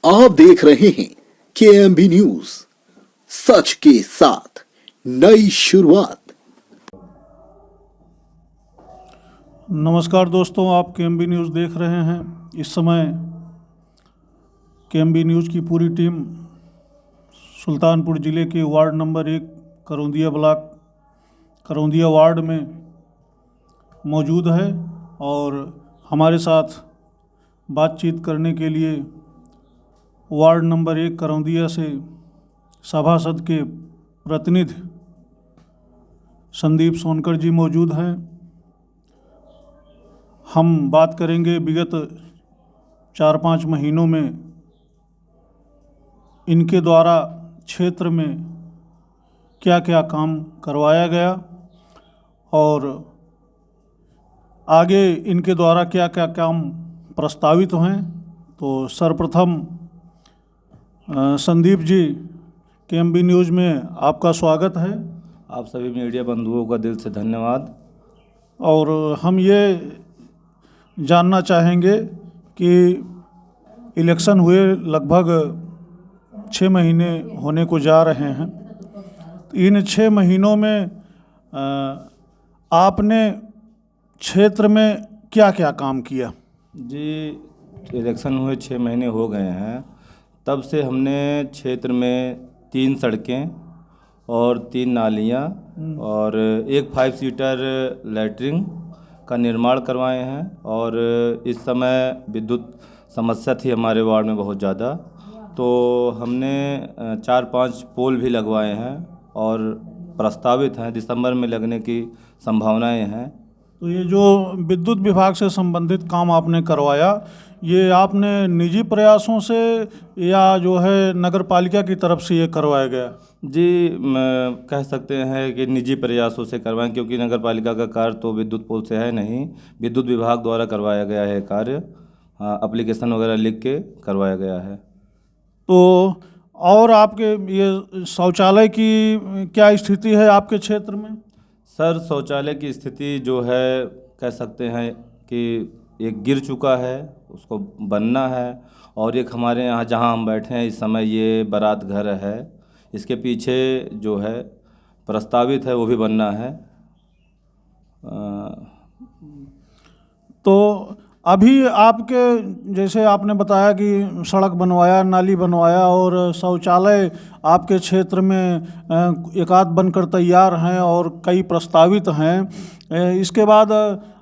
आप देख रहे हैं केएमबी न्यूज, सच के साथ नई शुरुआत। नमस्कार दोस्तों, आप केएमबी न्यूज़ देख रहे हैं। इस समय केएमबी न्यूज़ की पूरी टीम सुल्तानपुर ज़िले के ward number 1 Karaundia block Karaundia ward में मौजूद है और हमारे साथ बातचीत करने के लिए वार्ड नंबर 1 करौंदिया से सभासद के प्रतिनिधि संदीप सोनकर जी मौजूद हैं। हम बात करेंगे विगत 4-5 महीनों में इनके द्वारा क्षेत्र में क्या क्या काम करवाया गया और आगे इनके द्वारा क्या क्या काम प्रस्तावित हैं। तो सर्वप्रथम संदीप जी, केएमबी न्यूज़ में आपका स्वागत है। आप सभी मीडिया बंधुओं का दिल से धन्यवाद। और हम ये जानना चाहेंगे कि इलेक्शन हुए लगभग 6 महीने होने को जा रहे हैं। इन 6 महीनों में आपने क्षेत्र में क्या क्या काम किया? जी, इलेक्शन हुए 6 महीने हो गए हैं। तब से हमने क्षेत्र में 3 सड़कें और 3 नालियाँ और एक 5 सीटर लैट्रिन का निर्माण करवाए हैं। और इस समय विद्युत समस्या थी हमारे वार्ड में बहुत ज़्यादा, तो हमने 4-5 पोल भी लगवाए हैं और प्रस्तावित हैं, दिसंबर में लगने की संभावनाएं हैं। तो ये जो विद्युत विभाग से संबंधित काम आपने करवाया, ये आपने निजी प्रयासों से या जो है नगर पालिका की तरफ से ये करवाया गया? जी, कह सकते हैं कि निजी प्रयासों से करवाएं, क्योंकि नगर पालिका का कार्य तो विद्युत पोल से है नहीं, विद्युत विभाग द्वारा करवाया गया है कार्य। एप्लीकेशन वगैरह लिख के करवाया गया है। तो और आपके ये शौचालय की क्या स्थिति है आपके क्षेत्र में? सर, शौचालय की स्थिति जो है, कह सकते हैं कि एक गिर चुका है, उसको बनना है। और एक हमारे यहाँ जहाँ हम बैठे हैं इस समय, ये बारात घर है, इसके पीछे जो है प्रस्तावित है, वो भी बनना है। तो अभी आपके, जैसे आपने बताया कि सड़क बनवाया, नाली बनवाया और शौचालय आपके क्षेत्र में एक आध बनकर तैयार हैं और कई प्रस्तावित हैं। इसके बाद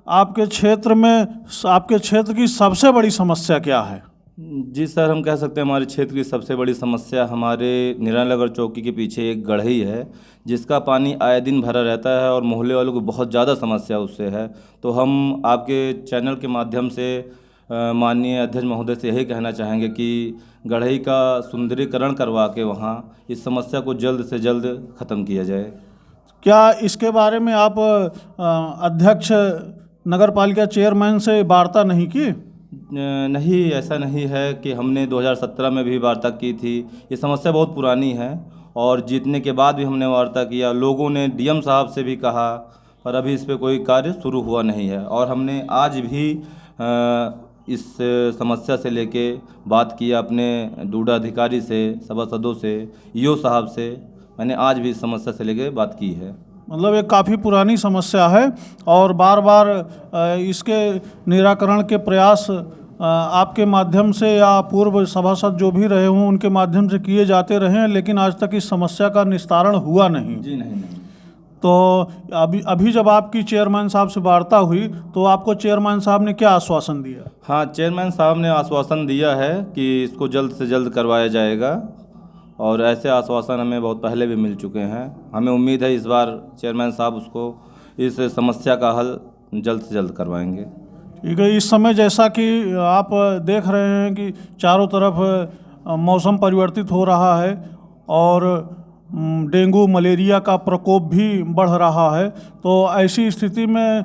आपके क्षेत्र की सबसे बड़ी समस्या क्या है? जी सर, हम कह सकते हैं हमारे क्षेत्र की सबसे बड़ी समस्या हमारे निरानगर चौकी के पीछे एक गढ़ई है, जिसका पानी आए दिन भरा रहता है और मोहल्ले वालों को बहुत ज़्यादा समस्या उससे है। तो हम आपके चैनल के माध्यम से माननीय अध्यक्ष महोदय से यही कहना चाहेंगे कि गढ़ई का सुंदरीकरण करवा के वहाँ इस समस्या को जल्द से जल्द ख़त्म किया जाए। क्या इसके बारे में आप अध्यक्ष नगर पालिका चेयरमैन से वार्ता नहीं की? नहीं, ऐसा नहीं है कि हमने 2017 में भी वार्ता की थी। ये समस्या बहुत पुरानी है और जीतने के बाद भी हमने वार्ता किया। लोगों ने डीएम साहब से भी कहा, पर अभी इस पे कोई कार्य शुरू हुआ नहीं है। और हमने आज भी इस समस्या से लेके बात किया अपने डूडा अधिकारी से, सभासदों से, ईओ साहब से। मैंने आज भी इस समस्या से लेके बात की है। मतलब ये काफ़ी पुरानी समस्या है और बार बार इसके निराकरण के प्रयास आपके माध्यम से या पूर्व सभासद जो भी रहे हों उनके माध्यम से किए जाते रहे हैं, लेकिन आज तक इस समस्या का निस्तारण हुआ नहीं। जी नहीं। तो अभी जब आपकी चेयरमैन साहब से वार्ता हुई तो आपको चेयरमैन साहब ने क्या आश्वासन दिया? हाँ, चेयरमैन साहब ने आश्वासन दिया है कि इसको जल्द से जल्द करवाया जाएगा और ऐसे आश्वासन हमें बहुत पहले भी मिल चुके हैं। हमें उम्मीद है इस बार चेयरमैन साहब उसको, इस समस्या का हल जल्द से जल्द करवाएंगे। ठीक है। इस समय जैसा कि आप देख रहे हैं कि चारों तरफ मौसम परिवर्तित हो रहा है और डेंगू मलेरिया का प्रकोप भी बढ़ रहा है, तो ऐसी स्थिति में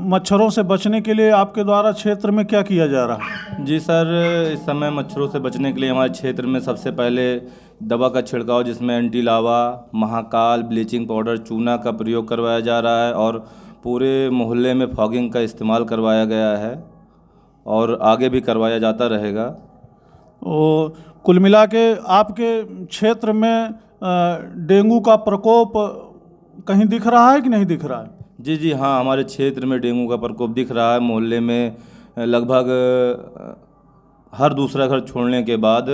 मच्छरों से बचने के लिए आपके द्वारा क्षेत्र में क्या किया जा रहा है? जी सर, इस समय मच्छरों से बचने के लिए हमारे क्षेत्र में सबसे पहले दवा का छिड़काव, जिसमें एंटी लावा, महाकाल, ब्लीचिंग पाउडर, चूना का प्रयोग करवाया जा रहा है और पूरे मोहल्ले में फॉगिंग का इस्तेमाल करवाया गया है और आगे भी करवाया जाता रहेगा। तो कुल मिला के आपके क्षेत्र में डेंगू का प्रकोप कहीं दिख रहा है कि नहीं दिख रहा है? जी जी हाँ, हमारे क्षेत्र में डेंगू का प्रकोप दिख रहा है। मोहल्ले में लगभग हर दूसरा घर छोड़ने के बाद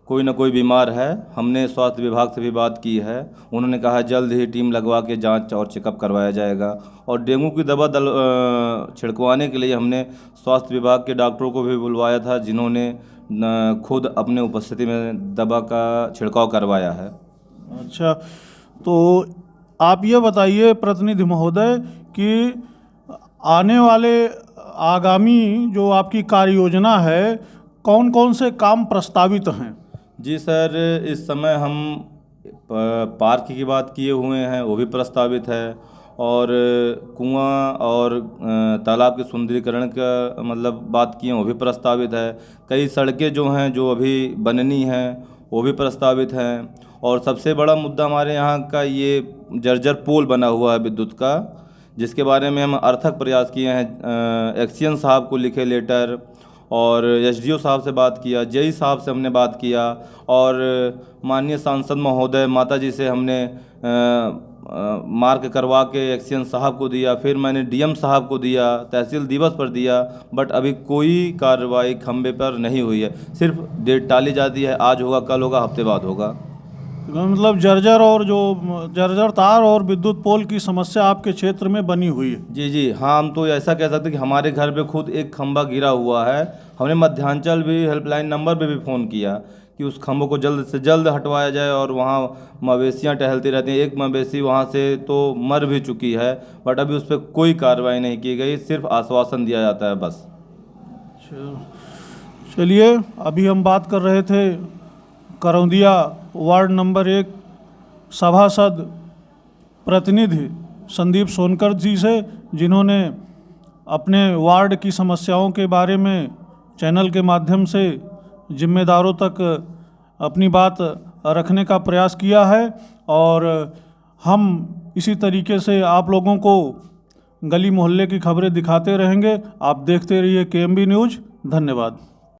कोई ना कोई बीमार है। हमने स्वास्थ्य विभाग से भी बात की है, उन्होंने कहा जल्द ही टीम लगवा के जांच और चेकअप करवाया जाएगा। और डेंगू की दवा छिड़कवाने के लिए हमने स्वास्थ्य विभाग के डॉक्टरों को भी बुलवाया था, जिन्होंने खुद अपने उपस्थिति में दवा का छिड़काव करवाया है। अच्छा, तो आप ये बताइए प्रतिनिधि महोदय कि आने वाले आगामी जो आपकी कार्य योजना है, कौन कौन से काम प्रस्तावित हैं? जी सर, इस समय हम पार्क की बात किए हुए हैं, वो भी प्रस्तावित है। और कुआं और तालाब के सुंदरीकरण का मतलब बात किए, वो भी प्रस्तावित है। कई सड़कें जो हैं जो अभी बननी हैं वो भी प्रस्तावित हैं। और सबसे बड़ा मुद्दा हमारे यहाँ का ये जर्जर पोल बना हुआ है विद्युत का, जिसके बारे में हम अर्थक प्रयास किए हैं। एक्सीएन साहब को लिखे लेटर, और एसडीओ साहब से बात किया, जेई साहब से हमने बात किया, और माननीय सांसद महोदय माता जी से हमने मार्क करवा के एक्सीएन साहब को दिया। फिर मैंने डीएम साहब को दिया, तहसील दिवस पर दिया, बट अभी कोई कार्रवाई खंबे पर नहीं हुई है। सिर्फ डेट टाली जाती है, आज होगा, कल होगा, हफ्ते बाद होगा। मतलब जर्जर तार और विद्युत पोल की समस्या आपके क्षेत्र में बनी हुई है? जी जी हाँ, हम तो ऐसा कह सकते हैं कि हमारे घर पे खुद एक खंबा गिरा हुआ है। हमने मध्यांचल भी हेल्पलाइन नंबर पे भी फ़ोन किया कि उस खंभों को जल्द से जल्द हटवाया जाए। और वहाँ मवेशियाँ टहलती रहती हैं, एक मवेशी वहाँ से तो मर भी चुकी है, बट अभी उस पर कोई कार्रवाई नहीं की गई, सिर्फ आश्वासन दिया जाता है बस। चलिए, अभी हम बात कर रहे थे करौंदिया वार्ड नंबर 1 सभासद प्रतिनिधि संदीप सोनकर जी से, जिन्होंने अपने वार्ड की समस्याओं के बारे में चैनल के माध्यम से जिम्मेदारों तक अपनी बात रखने का प्रयास किया है। और हम इसी तरीके से आप लोगों को गली मोहल्ले की खबरें दिखाते रहेंगे। आप देखते रहिए केएमबी न्यूज़। धन्यवाद।